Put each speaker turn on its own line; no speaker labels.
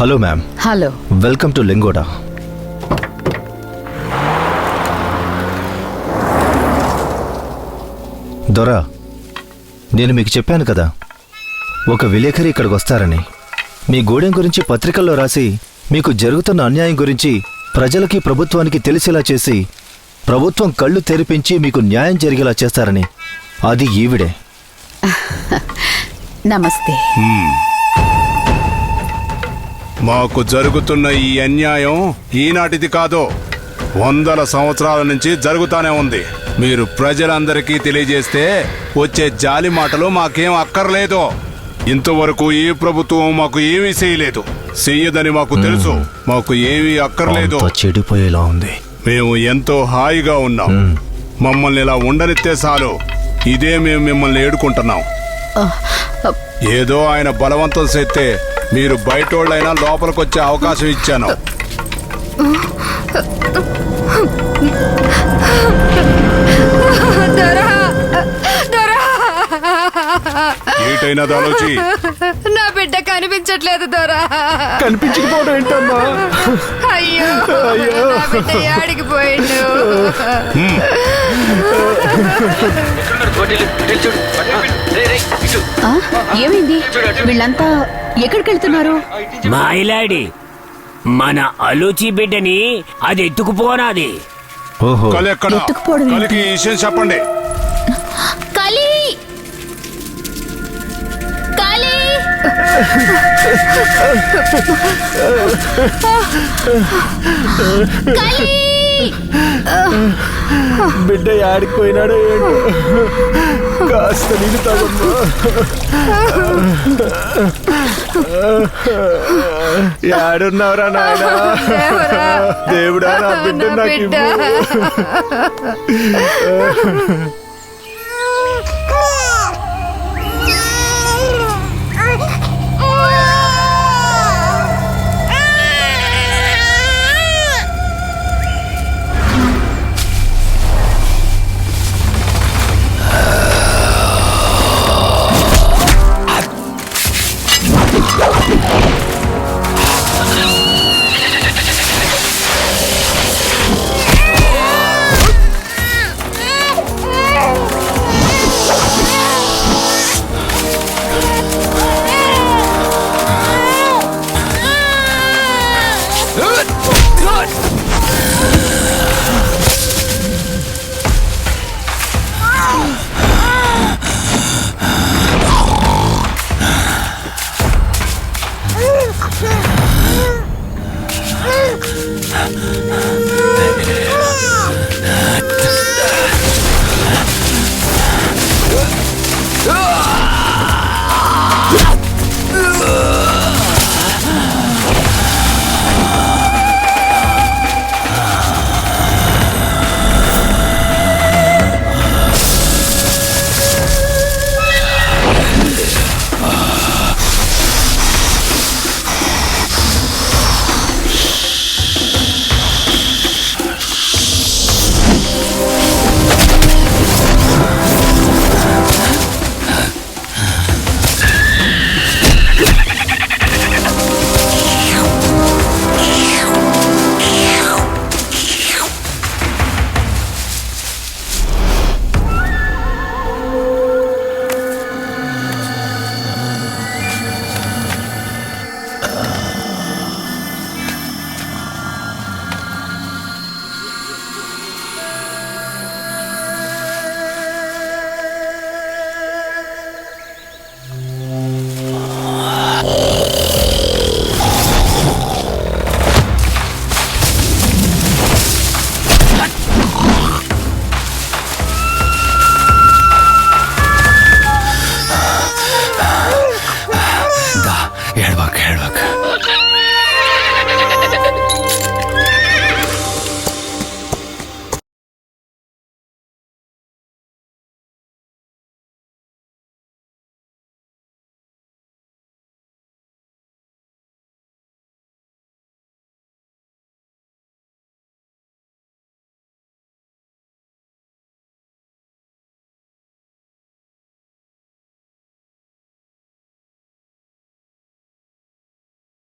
Hello ma'am.
Hello.
Welcome to Lingoda. Dora, నేను మీకు చెప్పాను కదా ఒక విలేకరి ఇక్కడికి వస్తారని. మీ గూడెం గురించి పత్రికల్లో రాసి మీకు జరుగుతున్న అన్యాయం గురించి ప్రజలకి ప్రభుత్వానికి తెలిసేలా చేసి ప్రభుత్వం కళ్ళు తెరిపించి మీకు న్యాయం జరిగేలా చేస్తారని. అది ఈవిడే.
నమస్తే.
మాకు జరుగుతున్న ఈ అన్యాయం ఈనాటిది కాదు, 100 సంవత్సరాల నుంచి జరుగుతానే ఉంది. మీరు ప్రజలందరికీ తెలియజేస్తే వచ్చే జాలి మాటలు మాకేం అక్కర్లేదు. ఇంతవరకు ఏ ప్రభుత్వం మాకు ఏమీ చేయలేదు, చెయ్యదని మాకు తెలుసు. మాకు ఏమీ అక్కర్లేదు.
చెడిపోయేలా ఉంది.
మేము ఎంతో హాయిగా ఉన్నాం. మమ్మల్ని ఇలా ఉండనిస్తే చాలు. ఇదే మేము మిమ్మల్ని ఏడుకుంటున్నాం. ఏదో ఆయన బలవంతం చేస్తే మీరు బయటోళ్ళైనా లోపలికొచ్చే అవకాశం ఇచ్చాను. ఏటైనా దాలోచి,
నా బిడ్డ కనిపించట్లేదు దొరా.
కనిపించకపోవడం ఏంటమ్మా?
అయ్యో, నా బిడ్డ యాడికి పోయిండు? ఏమైంది? వీళ్ళంతా ఎక్కడికి వెళ్తున్నారు?
మాయిలాడి, మన అలుచి బిడ్డని అది ఎత్తుకుపోనాది.
ఓహో,
ఎత్తుకుపోవడం
కలికి ఈ విషయం చెప్పండి.
కలి కలి కలి
బిడ్డ ఆడిపోయినాడు ఏంటో. కాస్త నీళ్ళు తాగమ్మా. ఆడున్నావురా నాయనా? దేవుడా, నా బిడ్డ నాకు ఇవ్వు.